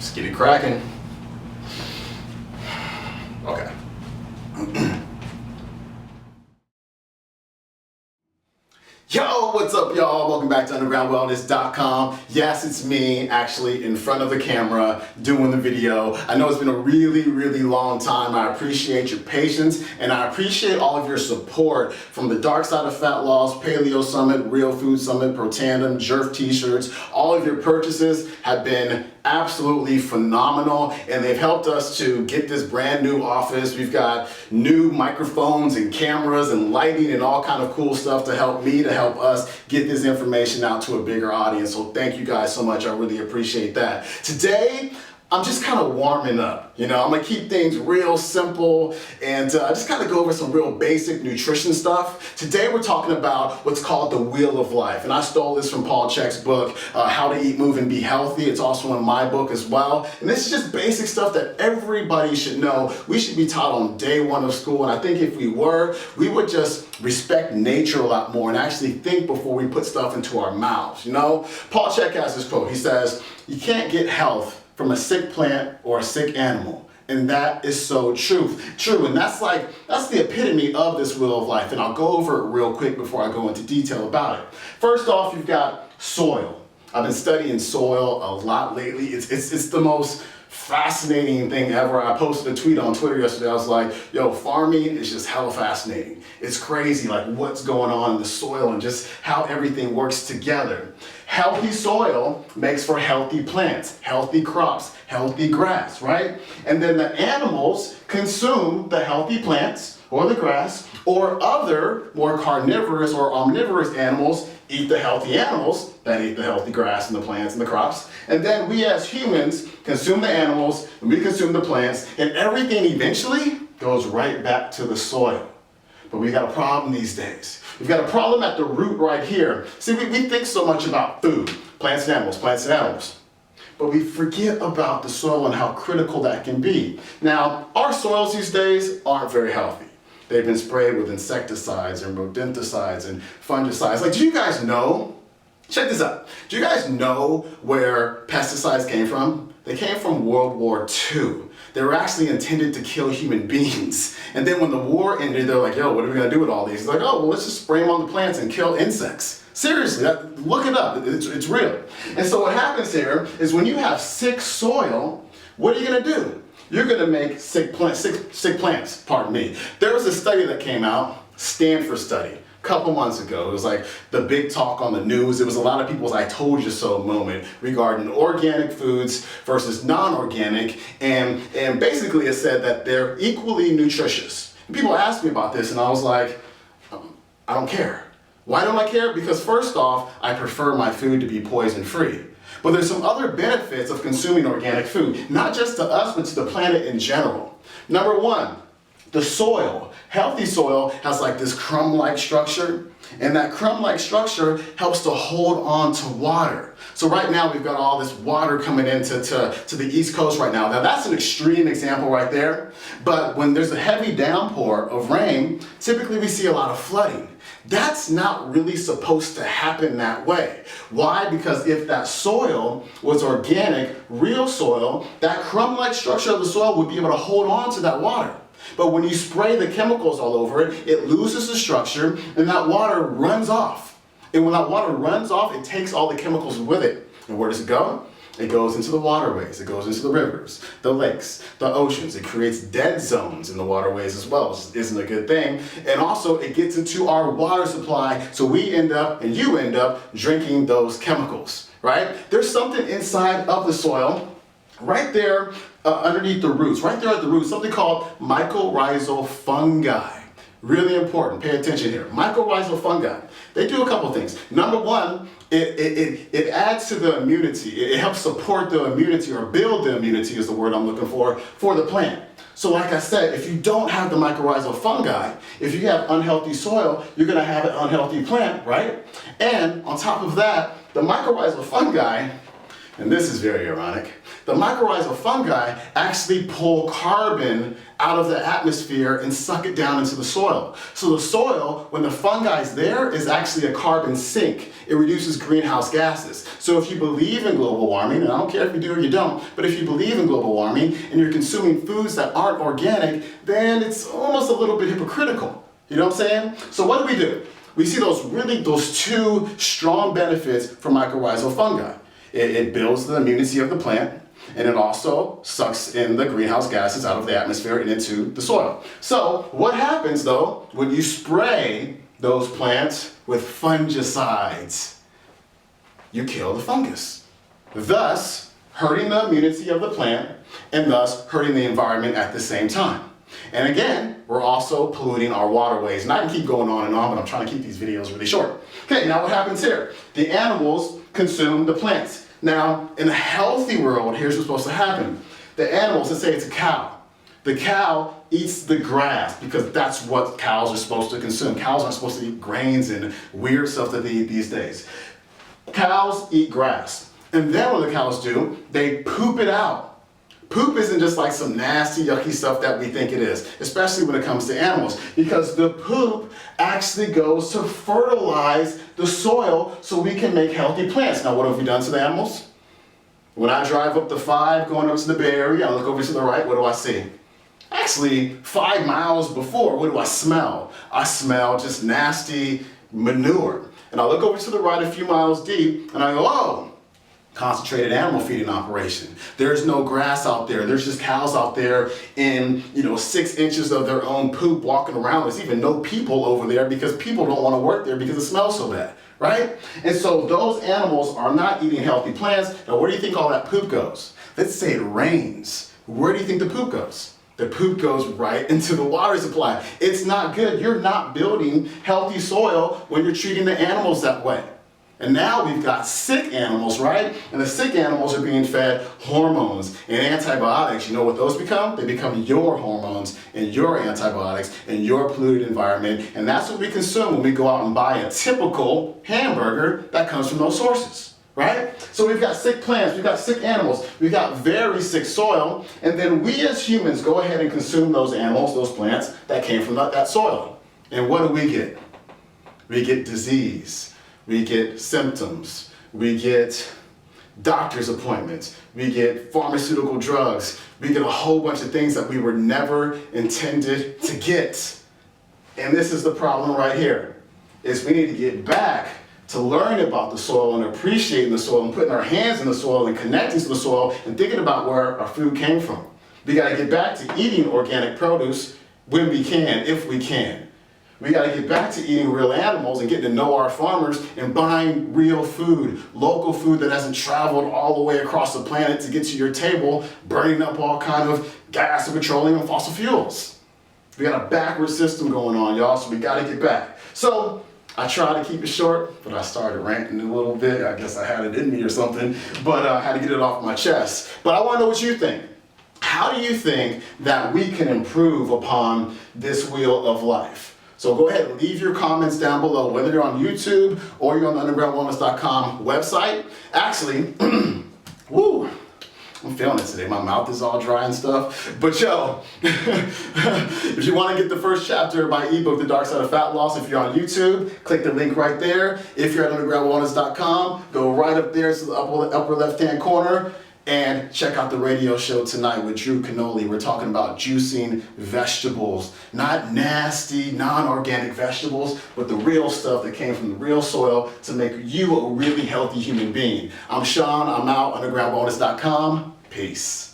Let's get it cracking. Okay. Yo, what's up, y'all? Welcome back to undergroundwellness.com. Yes, it's me actually in front of the camera doing the video. I know it's been a really long time. I appreciate your patience and I appreciate all of your support from the Dark Side of Fat Loss, Paleo Summit, Real Food Summit, Pro Tandem, JERF t-shirts. All of your purchases have been absolutely phenomenal and they've helped us to get this brand new office. We've got new microphones and cameras and lighting and all kind of cool stuff to help me, to help us get this information out to a bigger audience. So thank you guys so much. I really appreciate that. Today, I'm just kind of warming up. You know, I'm gonna keep things real simple and just kind of go over some real basic nutrition stuff. Today we're talking about what's called the Wheel of Life. And I stole this from Paul Chek's book, How to Eat, Move, and Be Healthy. It's also in my book as well. And this is just basic stuff that everybody should know. We should be taught on day one of school. And I think if we were, we would just respect nature a lot more and actually think before we put stuff into our mouths. You know, Paul Chek has this quote. He says, "You can't get health from a sick plant or a sick animal." And that is so true. And that's the epitome of this Wheel of Life. And I'll go over it real quick before I go into detail about it. First off, you've got soil. I've been studying soil a lot lately. It's the most fascinating thing ever. I posted a tweet on Twitter yesterday. I was like, yo, farming is just hella fascinating. It's crazy, like what's going on in the soil and just how everything works together. Healthy soil makes for healthy plants, healthy crops, healthy grass, right? And then the animals consume the healthy plants or the grass, or other more carnivorous or omnivorous animals eat the healthy animals that eat the healthy grass and the plants and the crops. And then we as humans consume the animals and we consume the plants, and everything eventually goes right back to the soil. But we got a problem these days. We've got a problem at the root right here. See, we think so much about food, plants and animals, but we forget about the soil and how critical that can be. Now, our soils these days aren't very healthy. They've been sprayed with insecticides and rodenticides and fungicides. Like, do you guys know? Check this out. Do you guys know where pesticides came from? They came from World War II. They were actually intended to kill human beings. And then when the war ended, they're like, yo, what are we gonna do with all these? It's like, oh, well, let's just spray them on the plants and kill insects. Seriously, look it up, it's real. And so what happens here is when you have sick soil, what are you gonna do? You're gonna make sick plants, pardon me. There was a study that came out, Stanford study, a couple months ago. It was like the big talk on the news. It was a lot of people's I told you so moment regarding organic foods versus non-organic. And basically it said that they're equally nutritious. And people asked me about this and I was like, I don't care. Why don't I care? Because first off, I prefer my food to be poison free. But there's some other benefits of consuming organic food, not just to us, but to the planet in general. Number one, the soil. Healthy soil has like this crumb-like structure, and that crumb-like structure helps to hold on to water. So right now we've got all this water coming into to the East Coast right now. Now that's an extreme example right there, but when there's a heavy downpour of rain, typically we see a lot of flooding. That's not really supposed to happen that way. Why? Because if that soil was organic, real soil, that crumb-like structure of the soil would be able to hold on to that water. But when you spray the chemicals all over it, it loses the structure and that water runs off. And when that water runs off, it takes all the chemicals with it. And where does it go? It goes into the waterways, it goes into the rivers, the lakes, the oceans. It creates dead zones in the waterways as well, which isn't a good thing. And also it gets into our water supply, so we end up, and you end up, drinking those chemicals, right? There's something inside of the soil, right there underneath the roots, right there at the roots, something called mycorrhizal fungi. Really important, pay attention here. Mycorrhizal fungi, they do a couple things. Number one, it adds to the immunity. It helps support the immunity or build the immunity is the word I'm looking for the plant. So like I said, if you don't have the mycorrhizal fungi, if you have unhealthy soil, you're gonna have an unhealthy plant, right? And on top of that, the mycorrhizal fungi, and this is very ironic, The mycorrhizal fungi actually pull carbon out of the atmosphere and suck it down into the soil. So the soil, when the fungi is there, is actually a carbon sink. It reduces greenhouse gases. So if you believe in global warming, and I don't care if you do or you don't, but if you believe in global warming and you're consuming foods that aren't organic, then it's almost a little bit hypocritical. You know what I'm saying? So what do? We see those two strong benefits from mycorrhizal fungi. It builds the immunity of the plant, and it also sucks in the greenhouse gases out of the atmosphere and into the soil. So what happens though when you spray those plants with fungicides? You kill the fungus, thus hurting the immunity of the plant and thus hurting the environment at the same time. And again, we're also polluting our waterways. And I can keep going on and on, but I'm trying to keep these videos really short. Okay, now what happens here? The animals consume the plants. Now, in a healthy world, here's what's supposed to happen. The animals, let's say it's a cow. The cow eats the grass because that's what cows are supposed to consume. Cows aren't supposed to eat grains and weird stuff that they eat these days. Cows eat grass. And then what the cows do, they poop it out. Poop isn't just like some nasty, yucky stuff that we think it is, especially when it comes to animals, because the poop actually goes to fertilize the soil so we can make healthy plants. Now, what have we done to the animals? When I drive up the 5 going up to the Bay Area, I look over to the right, what do I see? Actually, 5 miles before, what do I smell? I smell just nasty manure. And I look over to the right a few miles deep, and I go, oh, concentrated animal feeding operation. There's no grass out there. There's just cows out there in, 6 inches of their own poop walking around. There's even no people over there because people don't want to work there because it smells so bad, right? And so those animals are not eating healthy plants. Now, where do you think all that poop goes? Let's say it rains. Where do you think the poop goes? The poop goes right into the water supply. It's not good. You're not building healthy soil when you're treating the animals that way. And now we've got sick animals, right? And the sick animals are being fed hormones and antibiotics. You know what those become? They become your hormones and your antibiotics and your polluted environment. And that's what we consume when we go out and buy a typical hamburger that comes from those sources, right? So we've got sick plants, we've got sick animals, we've got very sick soil. And then we as humans go ahead and consume those animals, those plants that came from that soil. And what do? We get disease. We get symptoms, we get doctor's appointments, we get pharmaceutical drugs, we get a whole bunch of things that we were never intended to get. And this is the problem right here, is we need to get back to learning about the soil and appreciating the soil and putting our hands in the soil and connecting to the soil and thinking about where our food came from. We gotta get back to eating organic produce when we can, if we can. We got to get back to eating real animals and getting to know our farmers and buying real food, local food that hasn't traveled all the way across the planet to get to your table, burning up all kind of gas and petroleum and fossil fuels. We got a backward system going on, y'all, so we got to get back. So I try to keep it short, but I started ranting a little bit. I guess I had it in me or something, but I had to get it off my chest. But I want to know what you think. How do you think that we can improve upon this wheel of life? So go ahead and leave your comments down below, whether you're on YouTube or you're on the undergroundwellness.com website. Actually, woo, I'm feeling it today. My mouth is all dry and stuff. But yo, if you want to get the first chapter of my ebook, The Dark Side of Fat Loss, if you're on YouTube, click the link right there. If you're at undergroundwellness.com, go right up there to the upper left-hand corner. And check out the radio show tonight with Drew Canoli. We're talking about juicing vegetables. Not nasty, non-organic vegetables, but the real stuff that came from the real soil to make you a really healthy human being. I'm Sean, I'm out, undergroundwellness.com. Peace.